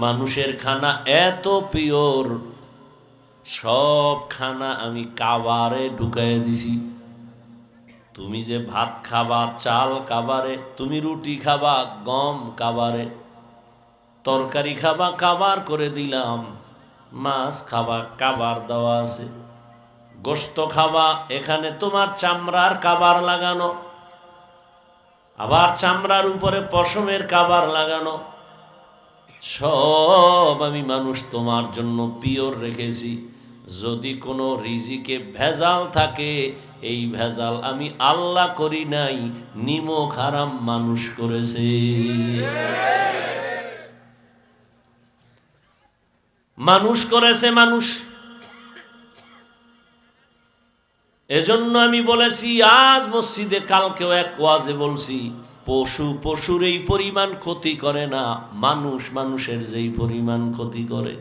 মানুষের খানা এত পিওর, সব খানা আমি কাবারে ঢুকাইয়া দিছি। তুমি যে ভাত খাবা চাল কাবারে, তুমি রুটি খাবা গম কাবারে, তরকারি খাবা কাবার করে দিলাম, মাছ খাবা কাবার দেওয়া আছে, গোশত খাবা এখানে তোমার চামড়ার কাবার লাগানো, আবার চামড়ার উপরে পশমের কাবার লাগানো। সব আমি মানুষ তোমার জন্য পিওর রেখেছি। যদি কোনো রিজিকে ভেজাল থাকে, এই ভেজাল আমি আল্লাহ করি নাই, নিমক হারাম মানুষ করেছে। মানুষ করেছে মানুষ। এজন্য আমি বলেছি আজ মসজিদে, কালকেও এক ওয়াজে বলছি, পশুর এই পরিমাণ ক্ষতি করে না, মানুষের যেই পরিমাণ ক্ষতি করে।